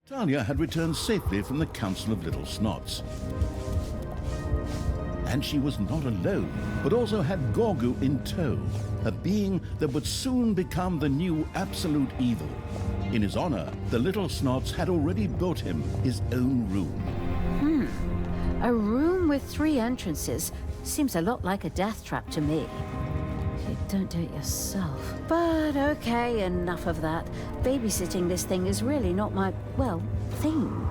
Talia had returned safely from the Council of Little Snots. And she was not alone, but also had Gorgu in tow, a being that would soon become the new absolute evil. In his honor, the Little Snots had already built him his own room. A room with 3 entrances seems a lot like a death trap to me. If you don't do it yourself. But okay, enough of that. Babysitting this thing is really not my, well, thing.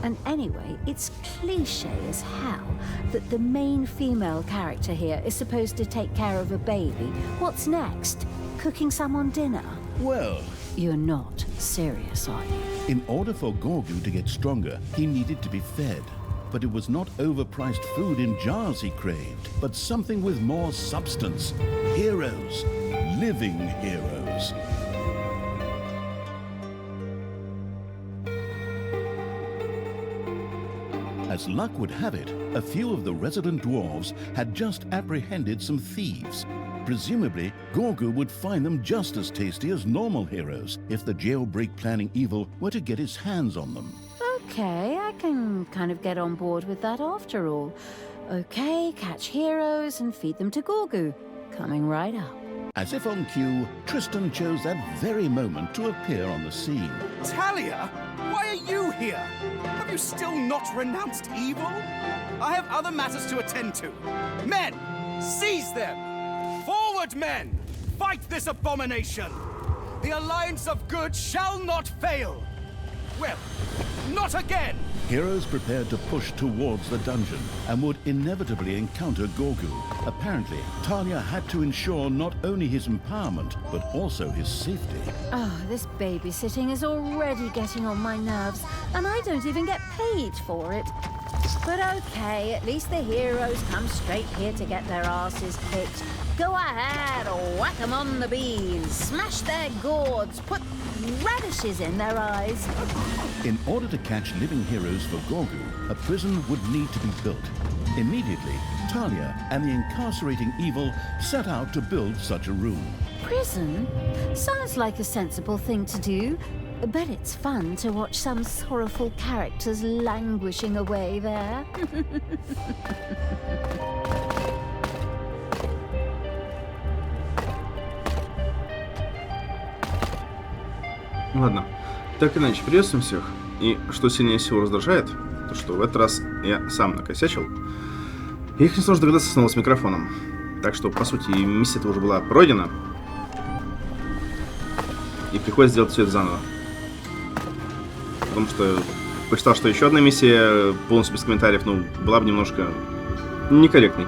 And anyway, it's cliche as hell that the main female character here is supposed to take care of a baby. What's next? Cooking someone dinner? Well, You're not serious, are you? in order for Gorgu to get stronger, he needed to be fed. But it was not overpriced food in jars he craved, but something with more substance. Heroes. Living heroes. As luck would have it, a few of the resident dwarves had just apprehended some thieves. Presumably, Gorgu would find them just as tasty as normal heroes if the jailbreak planning evil were to get his hands on them. Okay, I can kind of get on board with that after all. Okay, catch heroes and feed them to Gorgu. Coming right up. As if on cue, Tristan chose that very moment to appear on the scene. Talia, why are you here? Have you still not renounced evil? I have other matters to attend to. Men, seize them! Forward, men! Fight this abomination! The alliance of good shall not fail! Well, not again! Heroes prepared to push towards the dungeon and would inevitably encounter Gorgu. Apparently, Talia had to ensure not only his empowerment, but also his safety. Oh, this babysitting is already getting on my nerves, and I don't even get paid for it. But okay, at least the heroes come straight here to get their asses kicked. Go ahead, whack 'em on the beans, smash their gourds, put radishes in their eyes. In order to catch living heroes for Gorgu, a prison would need to be built. Immediately, Talia and the incarcerating evil set out to build such a room. Prison? Sounds like a sensible thing to do. But it's fun to watch some sorrowful characters languishing away there. Ладно. Так иначе, приветствуем всех. И что сильнее всего раздражает, то что в этот раз я сам накосячил. И их несложно догадаться снова с микрофоном. Так что, по сути, миссия-то уже была пройдена. И приходится сделать все это заново. Потому что посчитал, что еще одна миссия полностью без комментариев, ну, была бы немножко некорректной.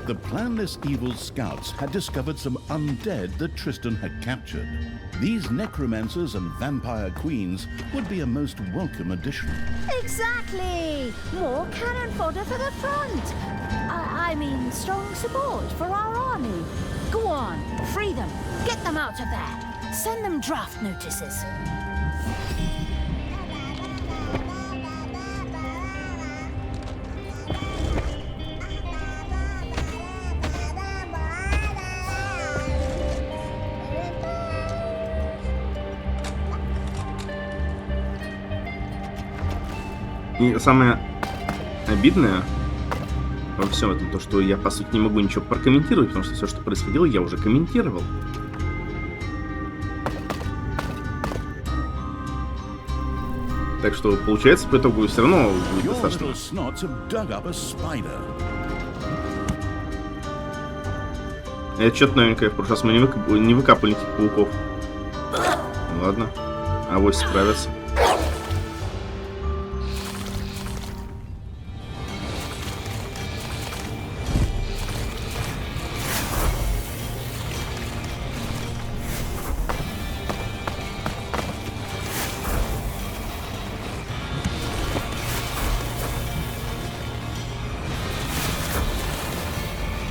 The planless evil scouts had discovered some undead that Tristan had captured. These necromancers and vampire queens would be a most welcome addition. Exactly! More cannon fodder for the front! I mean, strong support for our army. Go on, free them, get them out of there. Send them draft notices. И самое обидное во всем этом, то, что я, по сути, не могу ничего прокомментировать, потому что все, что происходило, я уже комментировал. Так что, получается, по итогу все равно будет Your достаточно. little snots have dug up a spider. Это что-то новенькое. В прошлый раз мы не выкапывали никаких пауков. Ладно. Авось справятся.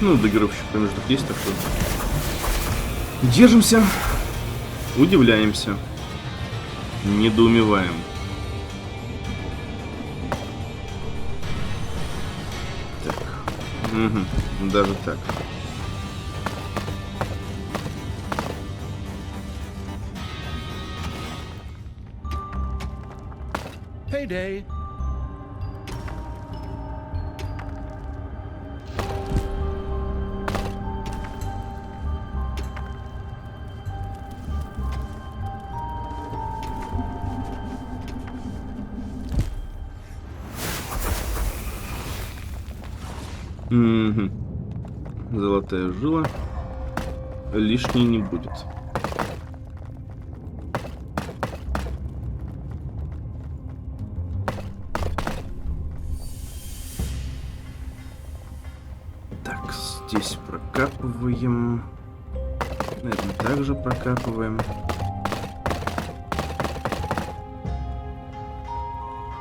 Ну, догировщик промежуток есть, так что держимся, удивляемся, недоумеваем. Так, даже так. Payday. Угу. Золотая жила. Лишней не будет. Так, здесь прокапываем. Наверное, также прокапываем.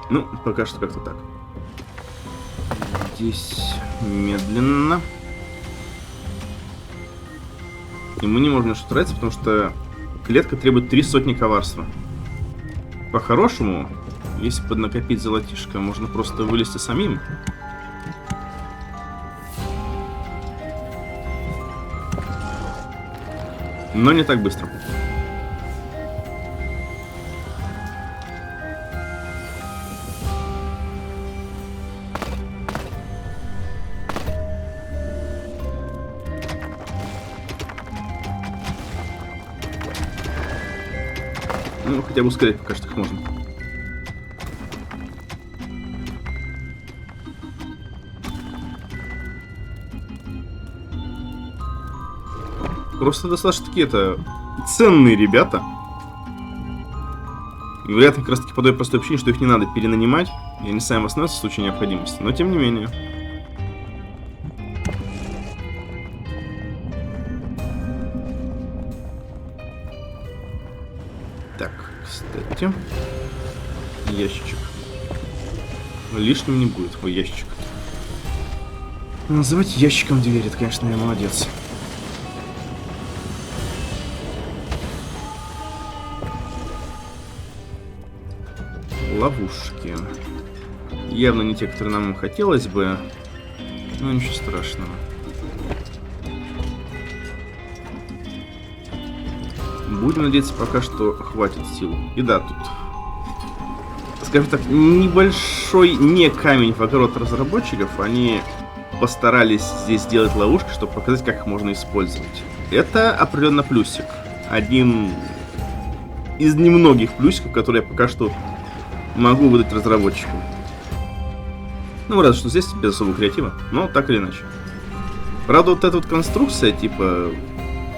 Ну, пока что как-то так. Здесь медленно. И мы не можем что тратить, потому что клетка требует 3 сотни коварства. По-хорошему, если поднакопить золотишко, можно просто вылезти самим. Но не так быстро. Ну, хотя бы ускорять пока что их можно. Просто достаточно такие ценные ребята. И вероятно, как раз таки по той простой причине, что их не надо перенанимать, и они сами восстановятся в случае необходимости. Но тем не менее. Так, кстати. Ящичек. Лишним не будет. Ой, ящичек. Называть ящиком дверь, это, конечно, я молодец. Ловушки. Явно не те, которые нам хотелось бы. Но ничего страшного. Будем надеяться, пока что хватит сил. И да, тут, скажем так, небольшой не камень в огород разработчиков. Они постарались здесь сделать ловушки, чтобы показать, как их можно использовать. Это определенно плюсик. Один из немногих плюсиков, которые я пока что могу выдать разработчикам. Ну, разве что здесь без особого креатива, но так или иначе. Правда, вот эта вот конструкция, типа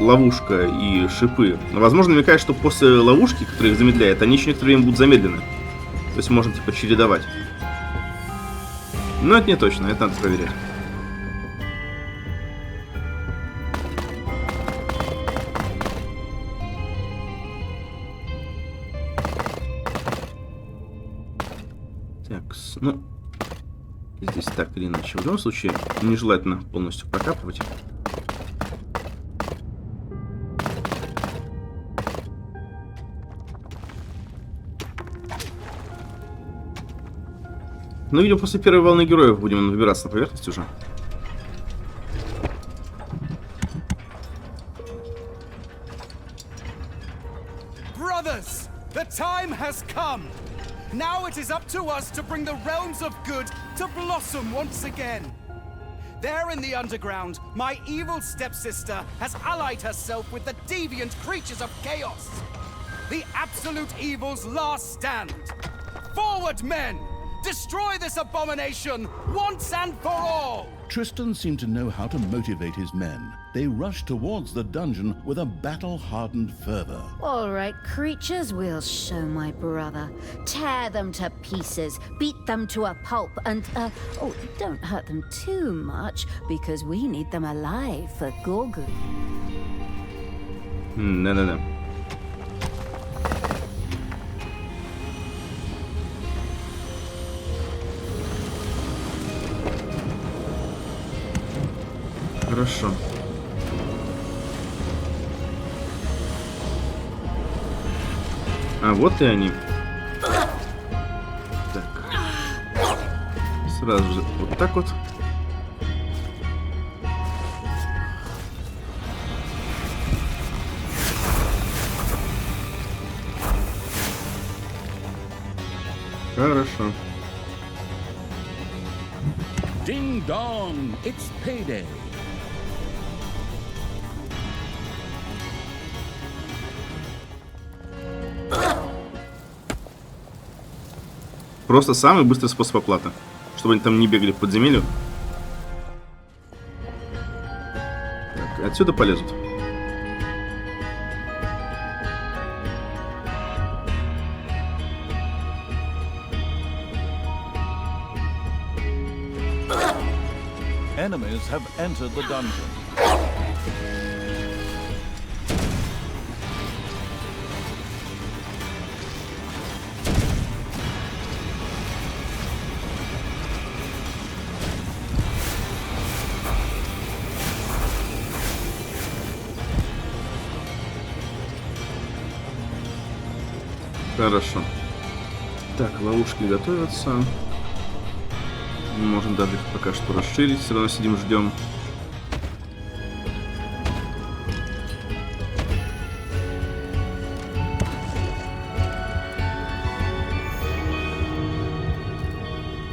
ловушка и шипы, возможно, намекает, что после ловушки, которая их замедляет, они еще некоторое время будут замедлены. То есть можно, типа, чередовать. Но это не точно, это надо проверять. Ну, здесь так или иначе. В любом случае, нежелательно полностью прокапывать. Ну, видимо, после первой волны героев будем выбираться на поверхность уже. Brothers, the time has come. Now it is up to us to bring the realms of good to blossom once again. There in the underground, my evil stepsister has allied herself with the deviant creatures of chaos. The absolute evil's last stand. Forward, men! Destroy this abomination once and for all! Tristan seemed to know how to motivate his men. They rushed towards the dungeon with a battle-hardened fervor. All right, creatures, we'll show my brother. Tear them to pieces, beat them to a pulp, and, oh, don't hurt them too much, because we need them alive for Gorgu. Да-да-да. Хорошо. А вот и они. Так. Сразу же вот так вот. Хорошо. Ding dong, it's payday. Просто самый быстрый способ оплаты. Чтобы они там не бегали по подземелью. Так, отсюда полезут. Enemies have entered the dungeon. Хорошо. Так, ловушки готовятся. Можем даже их пока что расширить. Все равно сидим, ждем.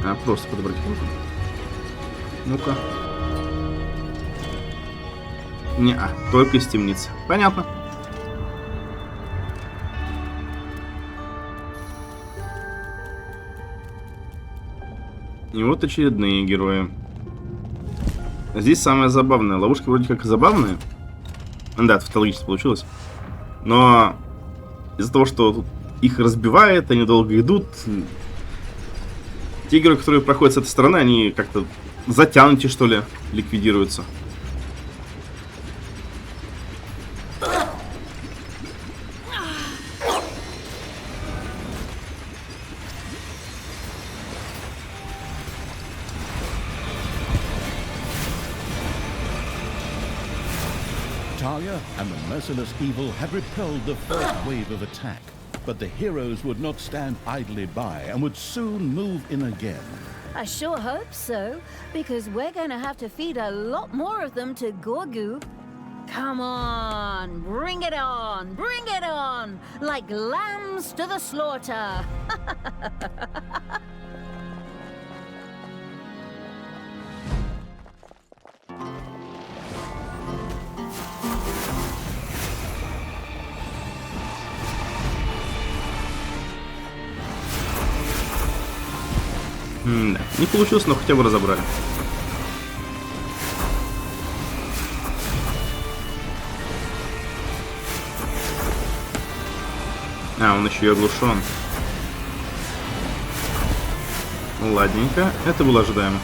А, просто подобрать их нужно. Ну-ка. Не-а, только из темницы. Понятно. И вот очередные герои. Здесь самое забавное. Ловушки вроде как забавные. Да, это тавтологически получилось. Но из-за того, что их разбивает, они долго идут. Те герои, которые проходят с этой стороны, они как-то затянуты, что ли, ликвидируются. Talia and the merciless evil had repelled the first wave of attack, but the heroes would not stand idly by and would soon move in again. I sure hope so, because we're going to have to feed a lot more of them to Gorgu. Come on, bring it on, like lambs to the slaughter. Да, не получилось, но хотя бы разобрали. А, он еще и оглушен. Ладненько, это было ожидаемо.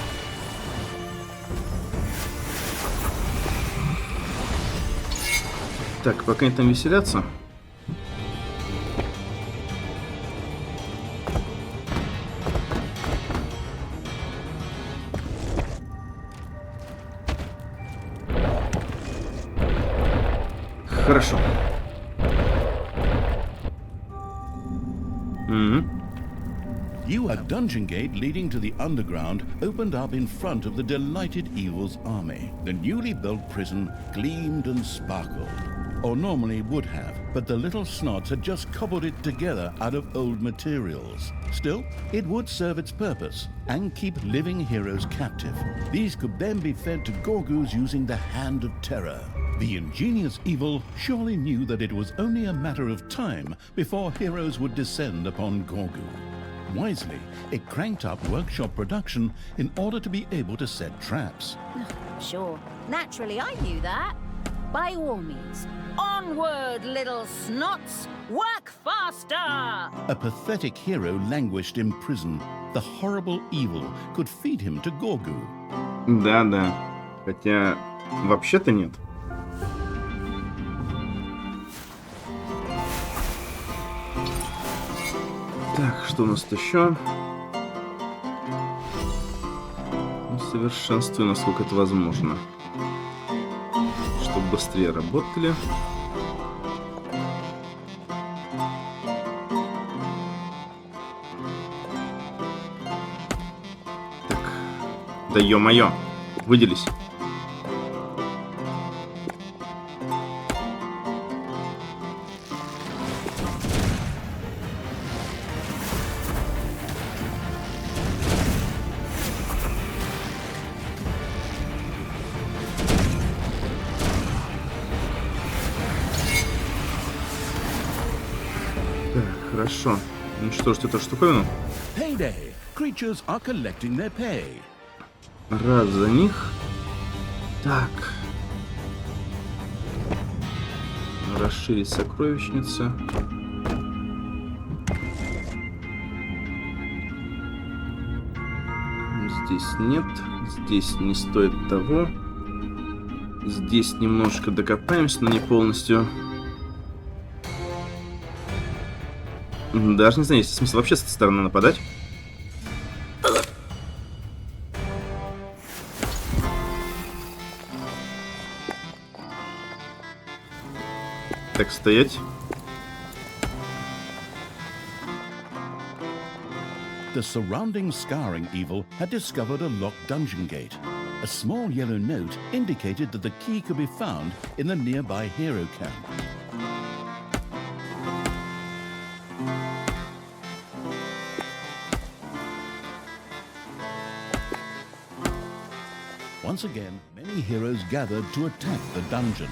Так, пока они там веселятся. Хорошо. You, a dungeon gate leading to the underground, opened up in front of the delighted evil's army. The newly built prison gleamed and sparkled, or normally would have, but the little snots had just cobbled it together out of old materials. Still, it would serve its purpose and keep living heroes captive. These could then be fed to Gorgus using the Hand of Terror. The ingenious evil surely knew that it was only a matter of time before heroes would descend upon Gorgu. Wisely, it cranked up workshop production in order to be able to set traps. Sure, naturally I knew that. By all means, onward, little snots, work faster! A pathetic hero languished in prison. The horrible evil could feed him to Gorgu. Да. Хотя, вообще-то нет. Так, что у нас еще? Совершенствую, насколько это возможно. Чтобы быстрее работали. Так. Да ё-моё. Выделись. Хорошо. Уничтожить эту штуковину. Payday! Creatures are collecting their pay. Рад за них. Так. Расширить сокровищницу. Здесь нет. Здесь не стоит того. Здесь немножко докопаемся, но не полностью. Даже не знаю, есть смысл вообще с этой стороны нападать. Так, стоять. The surrounding scouring evil had discovered a locked dungeon gate. A small yellow note indicated that the key could be found in the nearby hero camp. Once again, many heroes gathered to attack the dungeon.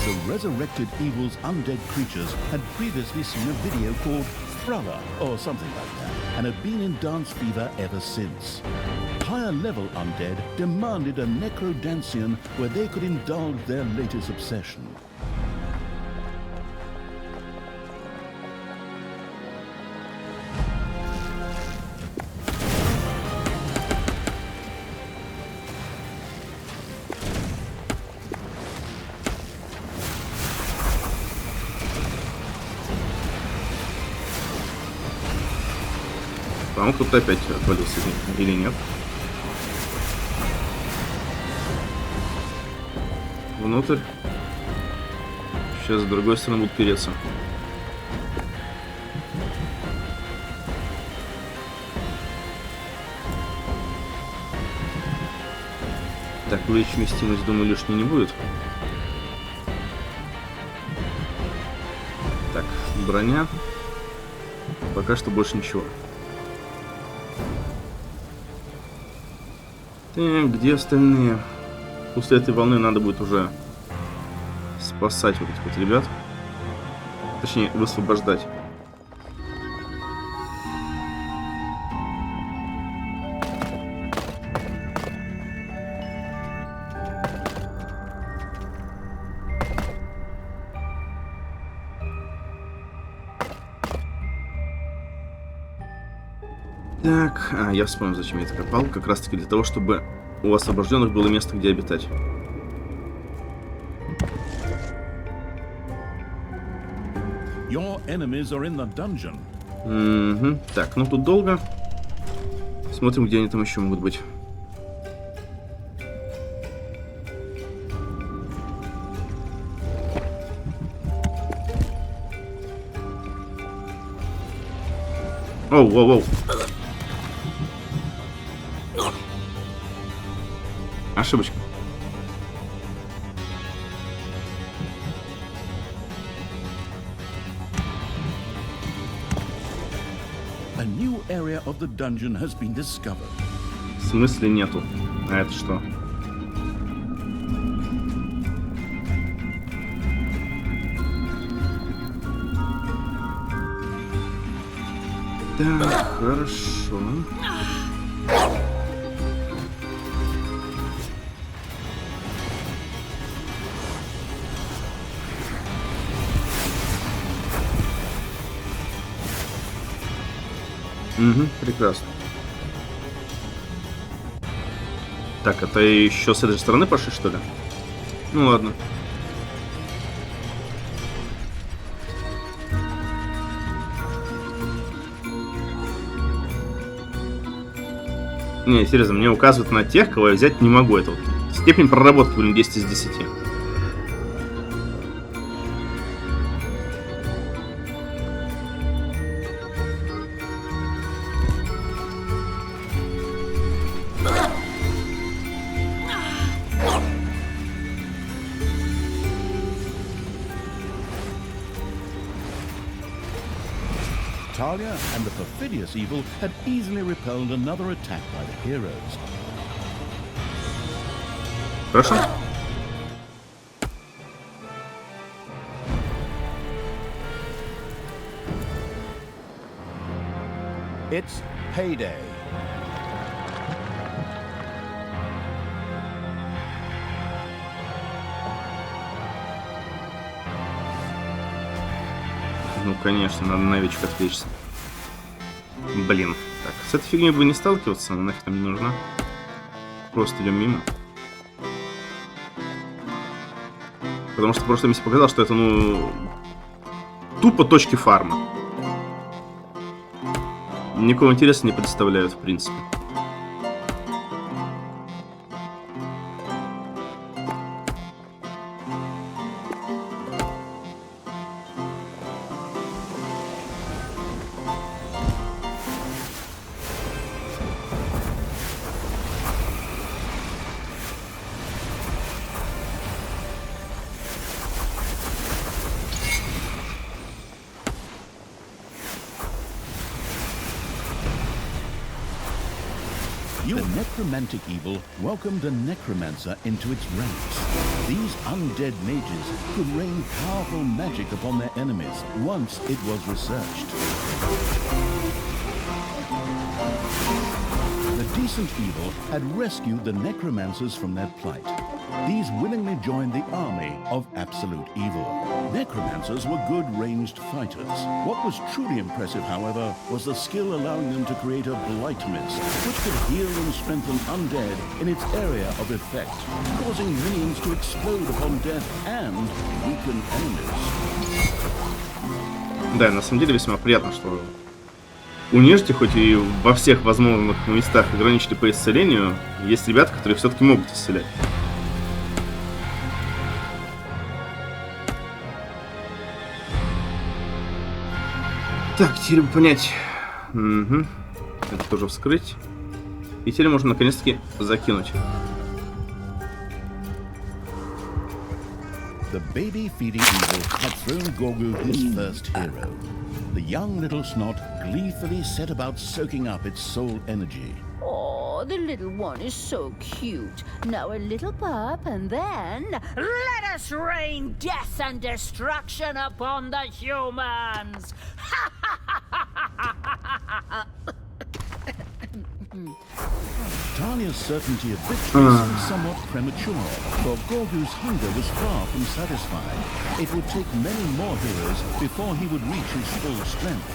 The resurrected evil's undead creatures had previously seen a video called Thriller or something like that, and had been in dance fever ever since. Higher level undead demanded a necrodancian where they could indulge their latest obsession. По-моему, кто-то опять отвалился или нет. Внутрь. Сейчас с другой стороны будут переться. Так, увеличь вместимость, думаю, лишней не будет. Так, броня. Пока что больше ничего. Так, где остальные? После этой волны надо будет уже спасать вот этих вот ребят. Точнее, высвобождать. Так, я вспомнил, зачем я это копал. Как раз таки для того, чтобы у освобожденных было место, где обитать. Your enemies are in the dungeon. Угу. Так, ну тут долго. Смотрим, где они там еще могут быть. Оу, воу, воу. Ошибочка. A new area of the dungeon has been discovered. В смысле нету? А это что? Так, хорошо. Угу, прекрасно. Так, это еще с этой стороны пошли, что ли? Ну ладно. Не, серьезно, мне указывают на тех, кого я взять не могу. Это вот степень проработки, блин, 10 из 10. Talia and the perfidious evil had easily repelled another attack by the heroes. Хорошо. It's payday. Ну, конечно, надо на овечку отвлечься. Блин. Так, с этой фигней бы не сталкиваться, она нафиг нам не нужна. Просто идем мимо. Потому что в прошлом месте показал, что это, ну, тупо точки фарма. Никакого интереса не представляют, в принципе. The necromantic evil welcomed a necromancer into its ranks. These undead mages could rain powerful magic upon their enemies once it was researched. The decent evil had rescued the necromancers from their plight. These willingly joined the army of absolute evil. Necromancers were good ranged fighters. What was truly impressive, however, was the skill allowing them to create a blight mist, which could heal and strengthen undead in its area of effect, causing minions to explode upon death and weaken enemies. Да, на самом деле весьма приятно, что у нежити, хоть и во всех возможных местах ограничили по исцелению, есть ребята, которые все-таки могут исцелять. Так, теперь понять. Угу. Это тоже вскрыть. И теперь можно наконец-таки закинуть. The baby-feeding evil had thrown Gorgu his first hero. The young little snot gleefully set about soaking up its soul energy. Oh, the little one is so cute. Now a little pup, and then let us rain death and destruction upon the humans. Talia's certainty of victory seemed somewhat premature, for Gorgu's hunger was far from satisfied. It would take many more heroes before he would reach his full strength.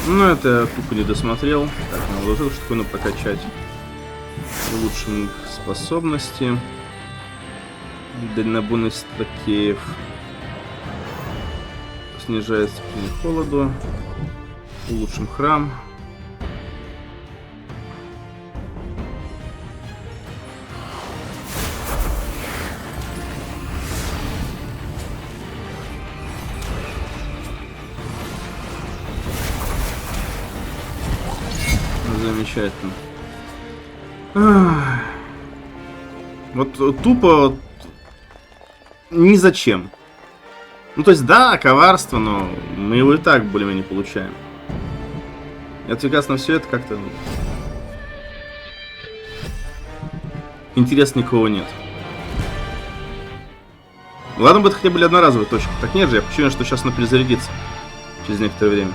Ну, это я тупо не досмотрел. Так, наложил, чтобы ну, прокачать. Улучшим их способности. Дальнобойность лакеев. Снижает степень холоду. Улучшим храм. Замечательно. Вот тупо ни зачем. Ну, то есть, да, коварство, но мы его и так более-менее получаем. И отвлекаться на все это как-то... Интереса никого нет. Ладно бы это хотя бы были одноразовые точки. Так нет же, я почему, что сейчас она перезарядится через некоторое время.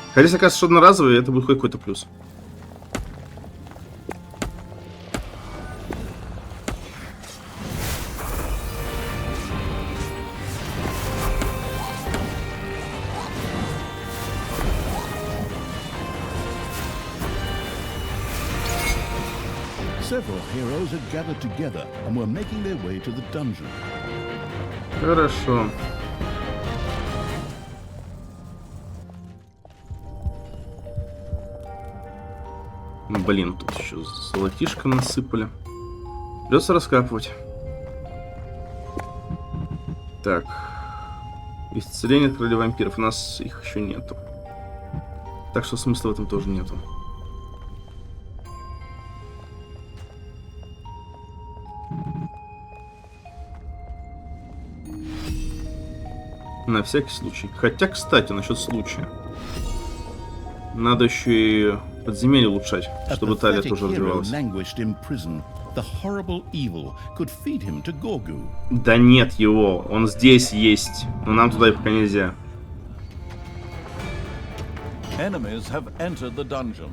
Хотя, если окажется, что одноразовые, это будет хоть какой-то плюс. Several heroes had gathered together and were making their way to the dungeon. Хорошо. Блин, тут еще золотишко насыпали. Придется раскапывать. Так. Исцеление от короля вампиров. У нас их еще нету. Так что смысла в этом тоже нету. На всякий случай. Хотя, кстати, насчет случая. Надо еще и подземелье улучшать, чтобы талия тоже развивалась. Да нет его, он здесь есть, но нам туда и пока нельзя. Enemies have entered the dungeon.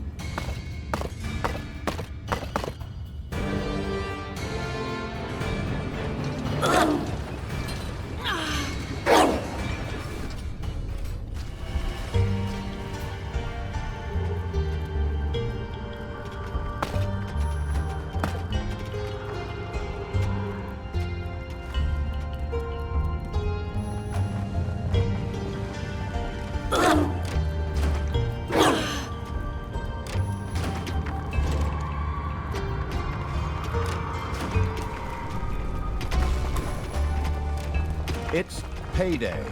It's payday.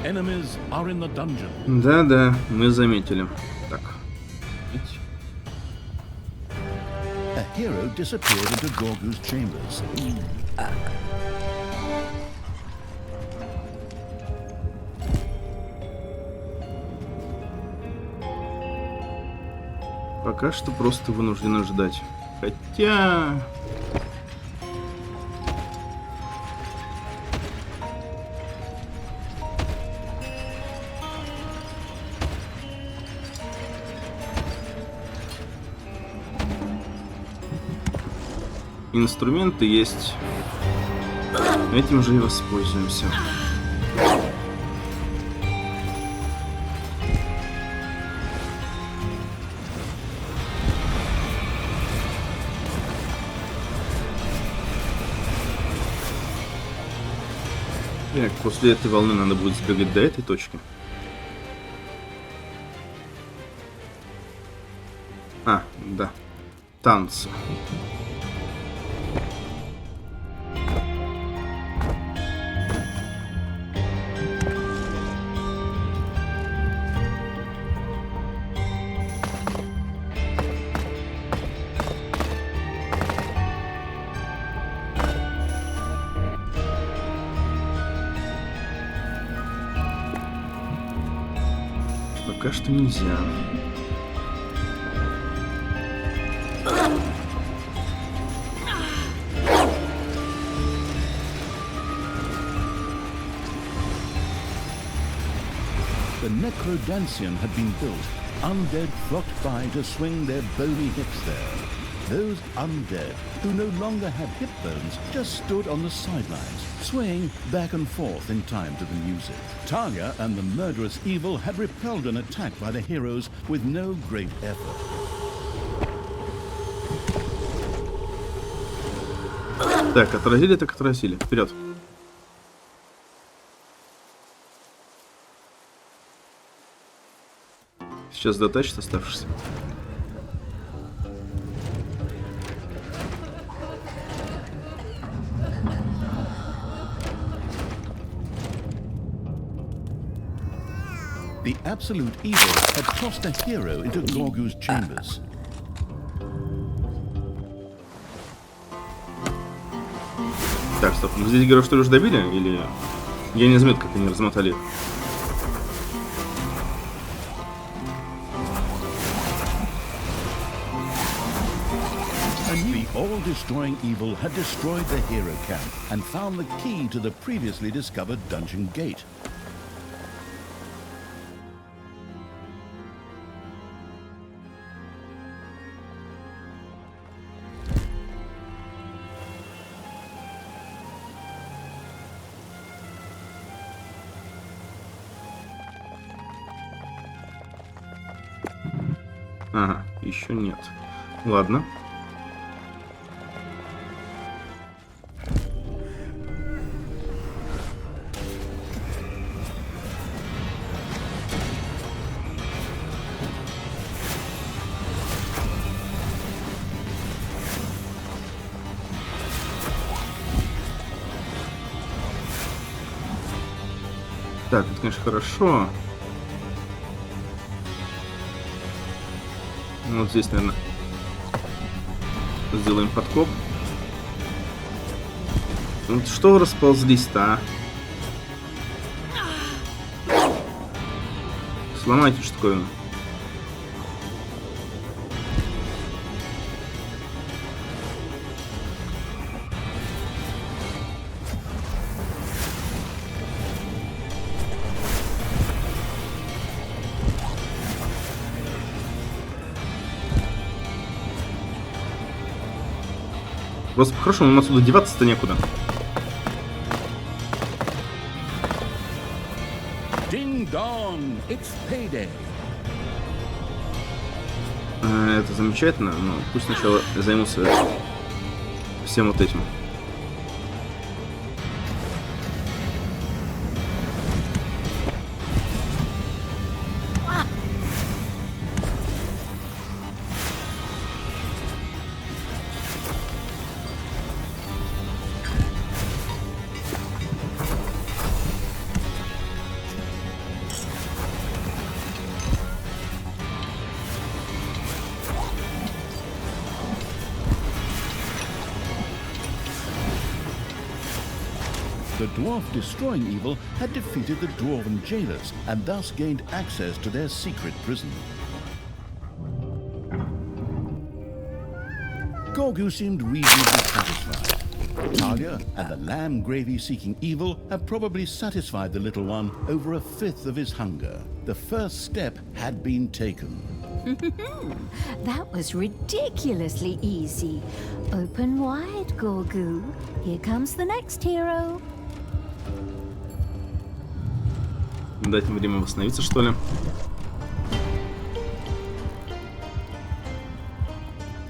Enemies are in the dungeon. Да, мы заметили. Так. A hero disappeared into Gorgu's chambers. Пока что просто вынуждены ждать. Хотя... Инструменты есть. Этим же и воспользуемся. Так, после этой волны надо будет сбегать до этой точки. А, да. Танцы. Пока что нельзя. The Necrodancian had been built. Undead flocked by to swing their bony hips there. Those undead, who no longer had hip bones, just stood on the sidelines, swaying back and forth in time to the music. Talia and the murderous evil had repelled an attack by the heroes with no great effort. Так, отразили, так отразили. Вперед. Сейчас дотачит оставшийся. The absolute evil had tossed a hero into Gorgu's chambers. Так, стоп. Мы здесь героев что ли уже добили? Или... Я не заметил, как они размотали их. The all-destroying evil had destroyed the hero camp and found the key to the previously discovered dungeon gate. Ага, еще нет. Ладно. Так, это, конечно, хорошо. Вот здесь, наверное, сделаем подкоп. Вот что вы расползлись-то, а? Сломайте штуковину. Просто по-хорошему нам отсюда деваться-то некуда. Ding dong, it's payday. Это замечательно, но пусть сначала займутся всем вот этим. The dwarf destroying evil had defeated the dwarven jailers and thus gained access to their secret prison. Gorgu seemed reasonably satisfied. Talia and the lamb gravy-seeking evil have probably satisfied the little one over a fifth of his hunger. The first step had been taken. That was ridiculously easy. Open wide, Gorgu. Here comes the next hero. Дать им время восстановиться, что ли?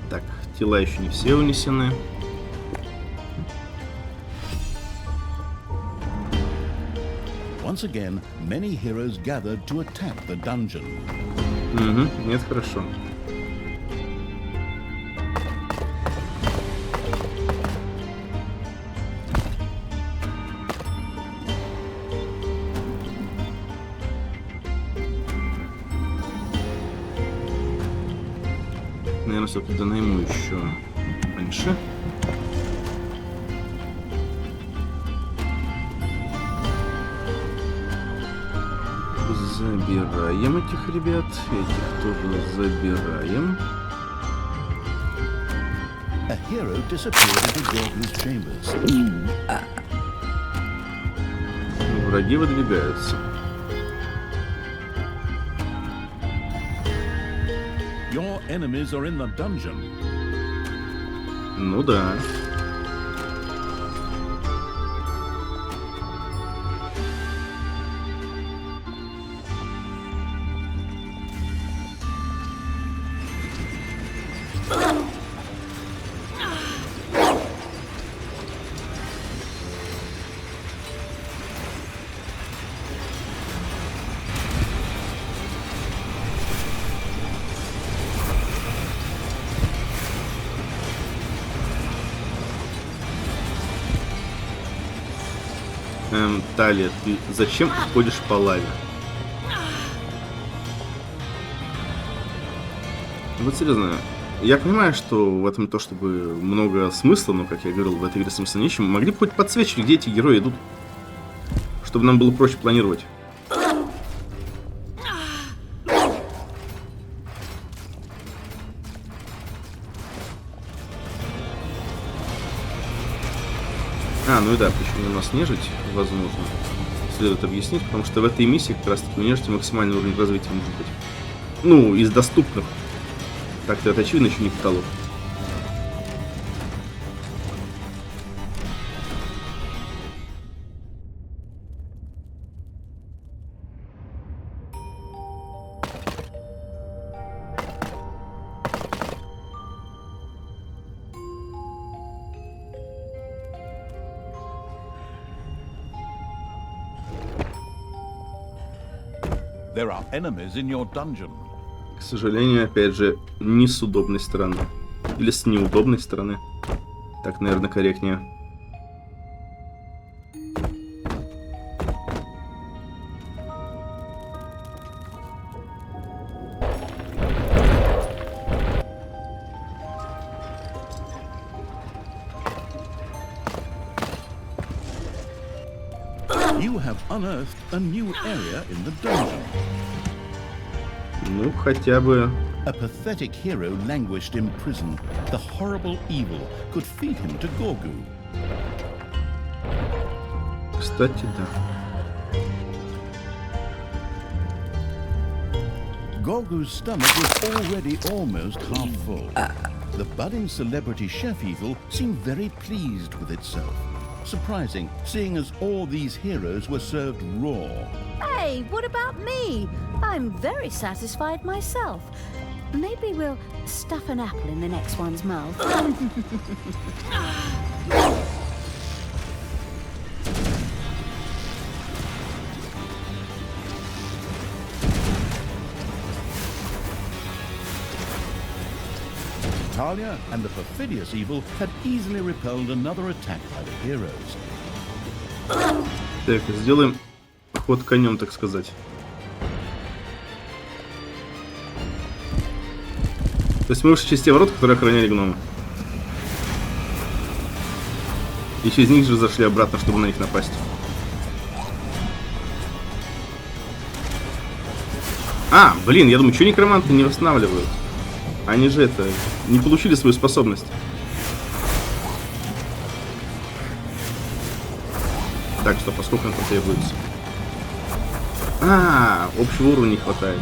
Так, тела еще не все унесены. Once again, many heroes gathered to attack the dungeon. Нет, хорошо. Наверное, все-таки найму еще раньше. Забираем этих ребят, этих тоже забираем. A hero disappeared into Gorgu's chambers. Враги выдвигаются. Your enemies are in the dungeon. Ну да. Талия, ты зачем ходишь по лаве? Вот серьезно, я понимаю, что в этом не то чтобы много смысла, но, как я говорил, в этой игре смысла нечем. Могли бы хоть подсвечивать, где эти герои идут, чтобы нам было проще планировать. Ну и да, почему у нас нежить, возможно, следует объяснить, потому что в этой миссии как раз таки у нежити максимальный уровень развития может быть. Ну, из доступных. Так-то это очевидно, еще не каталог. There are enemies in your dungeon. К сожалению, опять же, не с удобной стороны. Или с неудобной стороны. Так, наверное, корректнее. You have unearthed a new area in the dungeon. Ну, хотя бы... A pathetic hero languished in prison. The horrible evil could feed him to Gorgu. Кстати, да. Gorgu's stomach was already almost half full. The budding celebrity chef evil seemed very pleased with itself. Surprising, seeing as all these heroes were served raw. Hey, what about me? I'm very satisfied myself. Maybe we'll stuff an apple in the next one's mouth. Talia and the perfidious evil had easily repelled another attack by the heroes. Так, сделаем ход конем, так сказать. То есть мы ушли через те ворота, которые охраняли гномы. И через них же зашли обратно, чтобы на них напасть. А, блин, я думаю, что некроманты не восстанавливают? Они же это, не получили свою способность. Так, стоп, а сколько нам потребуется? А, общего уровня не хватает.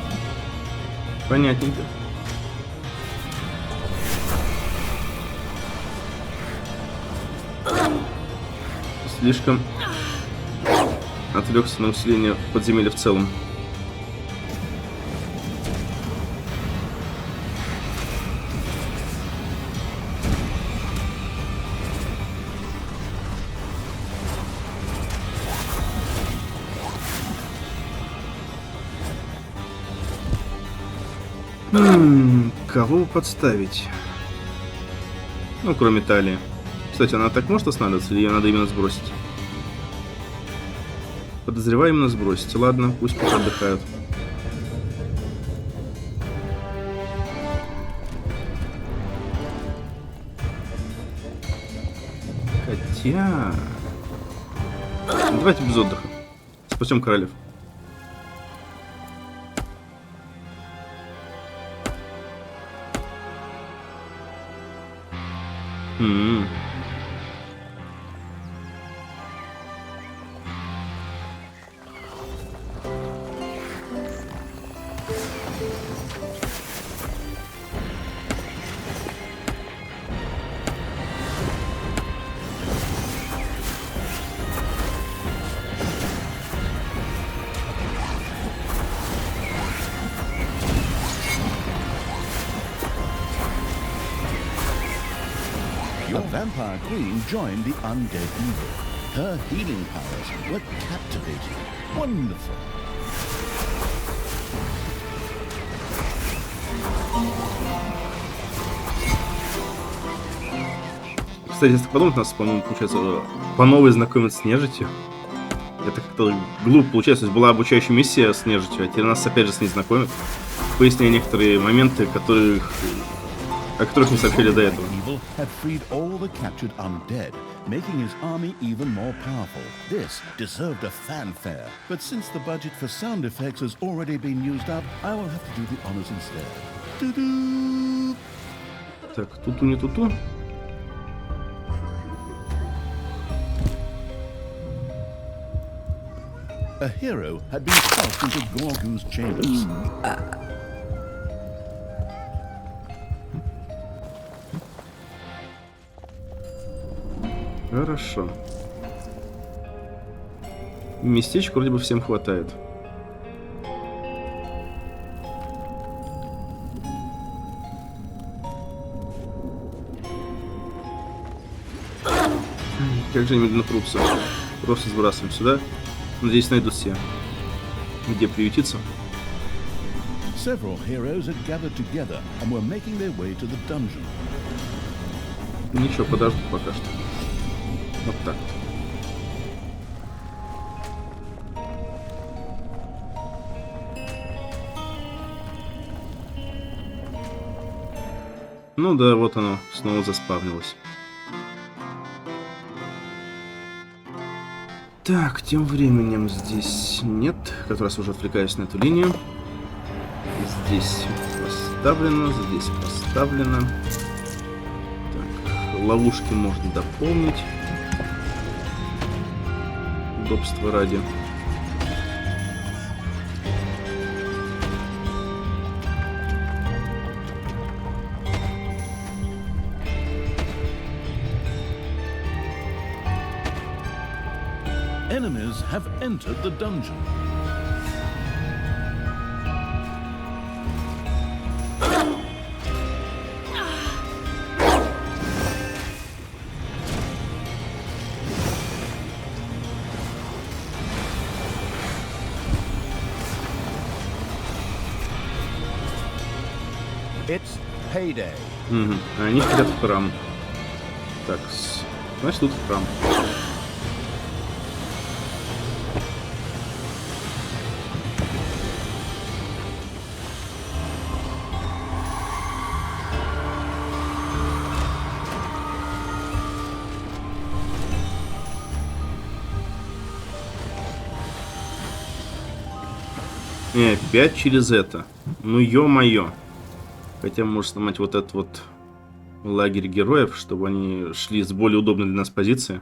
Понятненько. Слишком отвлекся на усиление подземелья в целом. Кого подставить? Ну, кроме Талии. Кстати, она так может останавливаться, или ее надо именно сбросить? Подозреваю именно сбросить. Ладно, пусть пока отдыхают. Хотя... Давайте без отдыха. Спасем королев. Your vampire queen joined the undead evil. Her healing powers were captivating. Wonderful. Кстати, если подумать, нас, по-моему, получается, по новой знакомиться с нежитью. Это как-то глупо получается. То есть была обучающая миссия с нежитью, а теперь нас опять же с ней знакомят. Поясняя некоторые моменты, о которых не сообщили до этого. Had freed all the captured undead, making his army even more powerful. This deserved a fanfare, but since the budget for sound effects has already been used up, I will have to do the honors instead. Ту-ду! Так, туту не туту. A hero had been tossed into Gorgu's chambers. Хорошо. Местечек вроде бы всем хватает. Как же они медленно прутся. Просто сбрасываем сюда. Надеюсь, найдут все. Где приютиться? Several heroes had gathered together and were making their way to the dungeon. Ничего, подожду пока что. Вот так. Ну да, вот оно, снова заспавнилось. Так, тем временем здесь нет. Как раз уже отвлекаюсь на эту линию. Здесь поставлено, здесь поставлено. Так, ловушки можно дополнить. Удобства ради. Enemies have entered the dungeon. It's payday. Угу. Они хотят в храм. Так, значит тут храм. И опять через это. Ну ё-моё. Хотя можно сломать вот этот вот лагерь героев, чтобы они шли с более удобной для нас позиции.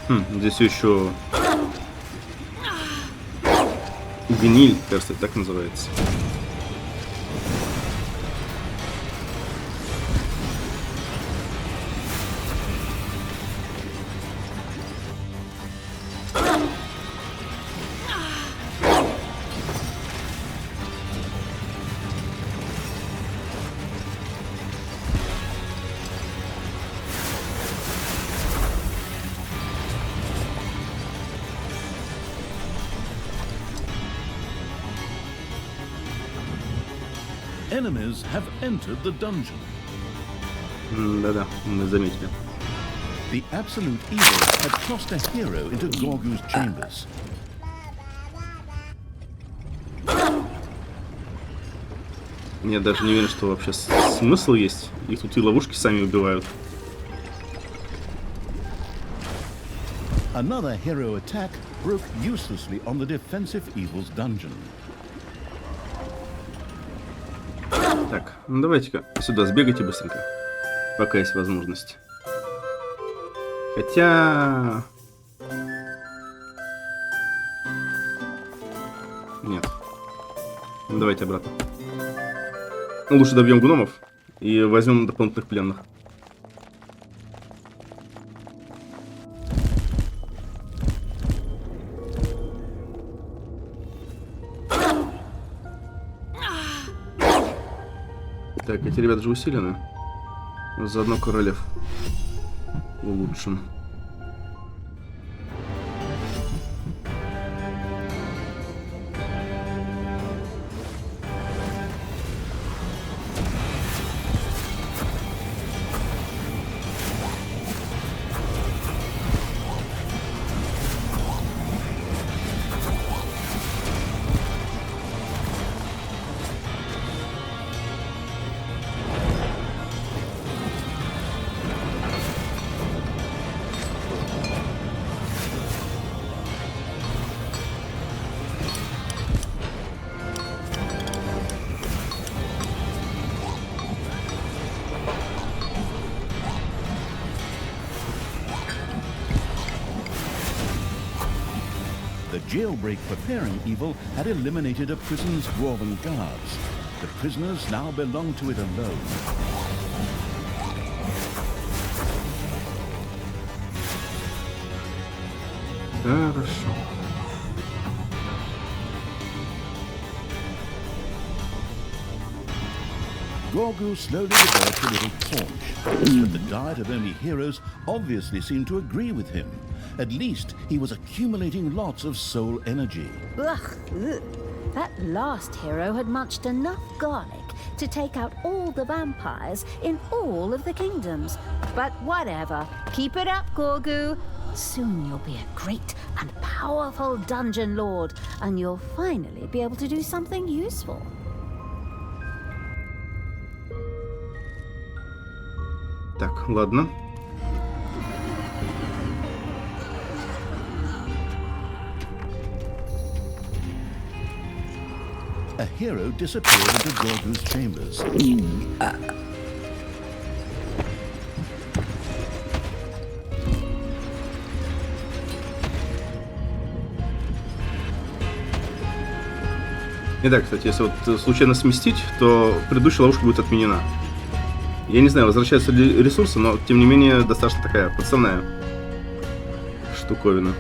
Здесь еще гниль, кажется, так называется. Enemies have entered the dungeon. Да-да, мы заметили. The absolute evil had tossed a hero into Gorgu's chambers. Я даже не уверен, что вообще смысл есть. Их тут и ловушки сами убивают. Another hero attack broke uselessly on the defensive evil's dungeon. Так, ну давайте-ка сюда сбегайте быстренько, пока есть возможность. Хотя... Нет. Ну, давайте обратно. Лучше добьем гномов и возьмем дополнительных пленных. Так, эти ребята же усилены. Заодно королев улучшим. The jailbreak preparing evil had eliminated a prison's dwarven guards. The prisoners now belonged to it alone. Хорошо. Gorgu slowly developed a little paunch, but the diet of only heroes obviously seemed to agree with him. At least he was accumulating lots of soul energy. Ugh, ugh. That last hero had munched enough garlic to take out all the vampires in all of the kingdoms. But whatever. Keep it up, Gorgu. Soon you'll be a great and powerful dungeon lord, and you'll finally be able to do something useful. Так, ладно. A hero disappeared into Gorgu's chambers. Итак, кстати, если вот случайно сместить, то предыдущая ловушка будет отменена. Я не знаю, возвращаются ли ресурсы, но тем не менее достаточно такая подставная штуковина.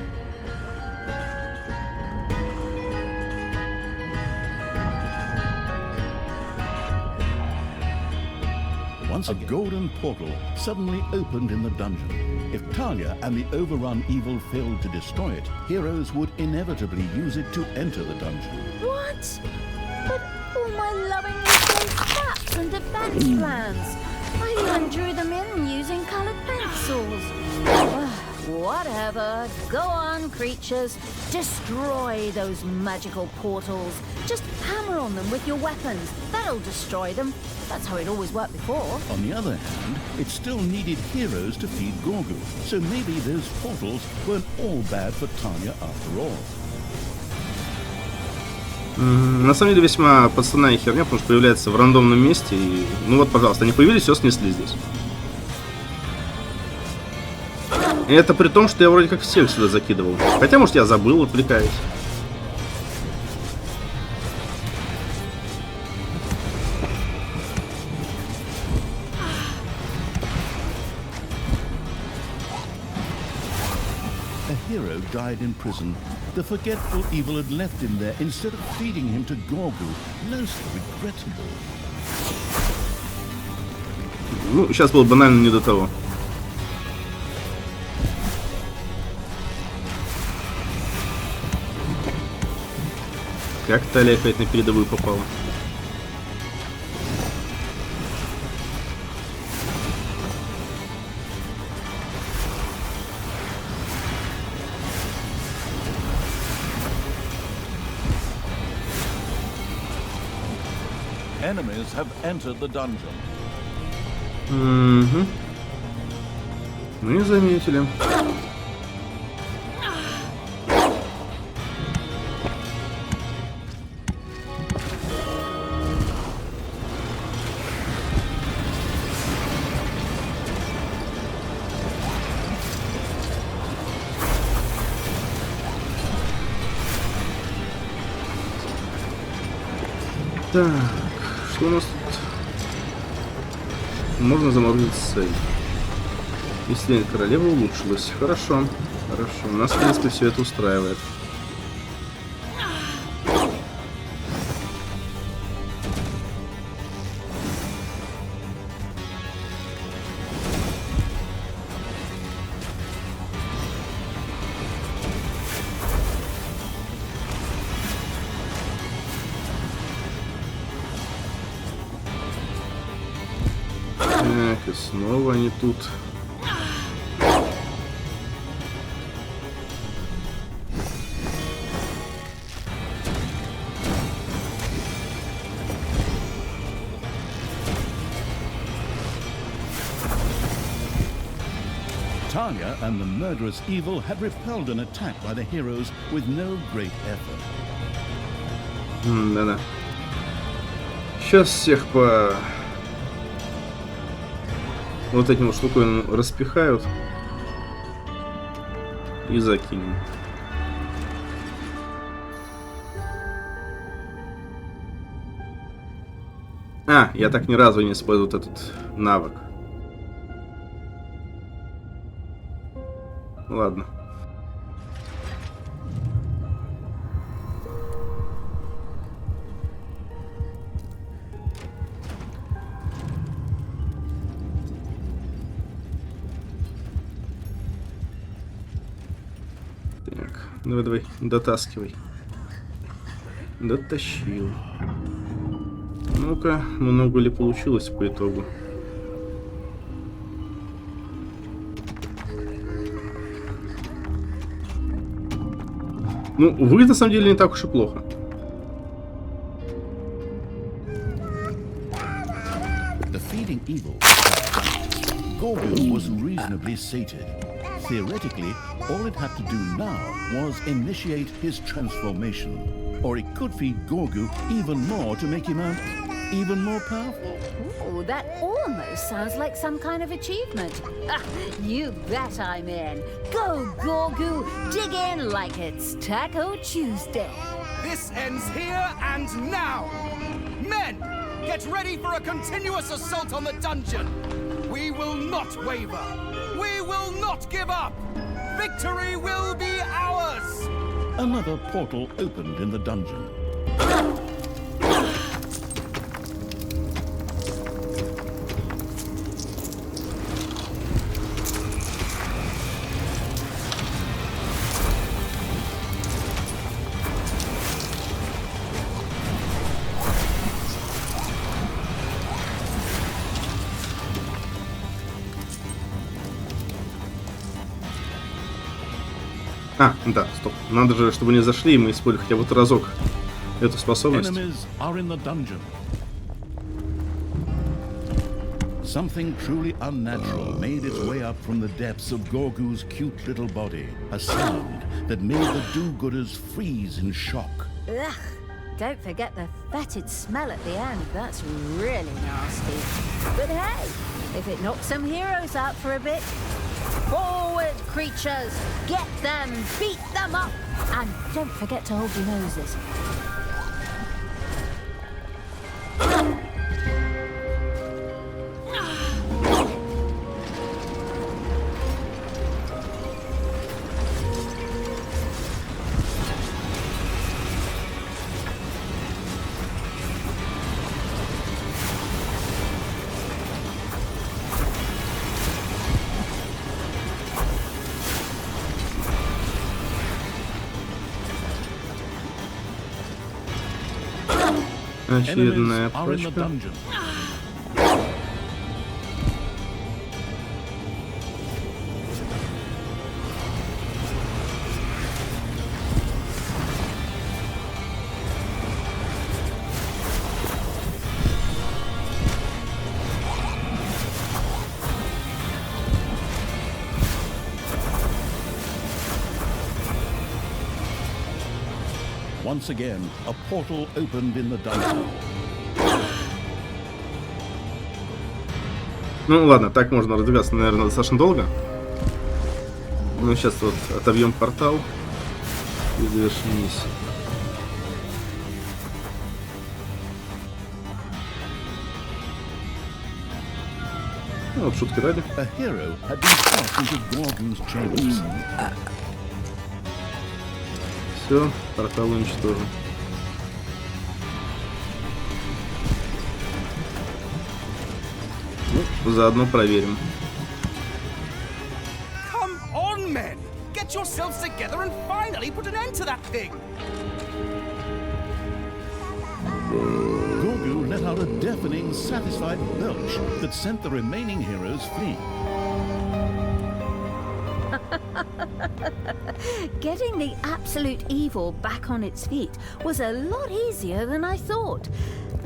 Once a golden portal suddenly opened in the dungeon. If Talia and the overrun evil failed to destroy it, heroes would inevitably use it to enter the dungeon. What? But all my lovingly placed traps and defense plans. I even drew them in using colored pencils. Whatever. Go on, creatures. Destroy those magical portals. Just hammer on them with your weapons. That'll destroy them. That's how it always worked before. On the other hand, it still needed heroes to feed Gorgu, so maybe those portals weren't all bad for Talia after all. На самом деле весьма подставная херня, потому что появляется в рандомном месте. И, ну вот, пожалуйста, они появились, все снесли здесь. И это при том, что я вроде как всех сюда закидывал. Хотя, может, я забыл, отвлекаюсь. A hero died in prison. The forgetful evil had left him there instead of feeding him to Gorgu. Most regrettable. Ну, сейчас было банально не до того. Как Талия опять на передовую попала? Enemies have entered the dungeon. Угу. Ну и заметили. Так, что у нас тут? Можно заморозить цель. Исцеление королевы улучшилось. Хорошо, хорошо. Нас, в принципе, все это устраивает. Так, и снова они тут. Talia and the murderous evil had repelled an attack by the heroes with no great effort. Да-да. Сейчас всех по вот этим вот штукой распихают и закинем. А, я так ни разу не использовал вот этот навык. Ладно. Так, давай, дотаскивай. Дотащил. Ну-ка, много ли получилось по итогу? Ну, выглядит на самом деле не так уж и плохо. The feeding evil Gorgo was reasonably sated. Theoretically, all it had to do now was initiate his transformation. Or it could feed Gorgo even more to make him even more powerful. Ooh, that almost sounds like some kind of achievement. Ah, you bet I'm in. Go, Gorgo, dig in like it's Taco Tuesday. This ends here and now! Men, get ready for a continuous assault on the dungeon! We will not waver! We will not give up! Victory will be ours! Another portal opened in the dungeon. А, да, стоп. Надо же, чтобы не зашли, и мы использовали хотя бы разок эту способность. Enemies are in the dungeon. Something truly unnatural made its way up from the depths of Gorgo's cute little body. A sound that made the do-gooders freeze in shock. Ugh, don't forget the fetid smell at the end. That's really nasty. But hey, if it knocks some heroes out for a bit, forward, creatures! Get them! Beat them up! And don't forget to hold your noses. Очередная Enemies are in the прочка. dungeon. Once again, a portal opened in the dungeon. Ну ладно, так можно раздвигаться, наверное, достаточно долго. Ну сейчас вот отобьем портал и завершим миссию. Ну, вот шутки ради. A hero had been thrust into Gorgo's chambers. Все, портал уничтожен. Ну, заодно проверим. Come on, men! Get yourselves together and finally put an end to that thing! Gorgo let out a deafening, satisfied belch that sent the remaining heroes fleeing. Getting the absolute evil back on its feet was a lot easier than I thought.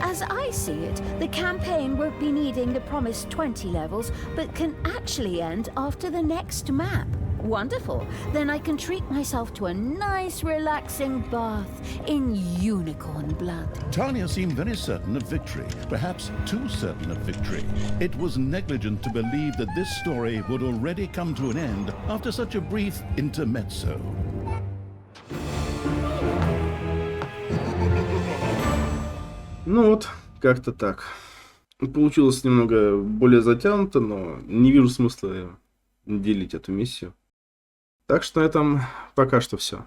As I see it, the campaign won't be needing the promised 20 levels, but can actually end after the next map. Wonderful. Then I can treat myself to a nice, relaxing bath in unicorn blood. Tanya seemed very certain of victory, perhaps too certain of victory. It was negligent to believe that this story would already come to an end after such a brief intermezzo. Ну вот, как-то так. Получилось немного более затянуто, но не вижу смысла делить эту миссию. Так что на этом пока что все.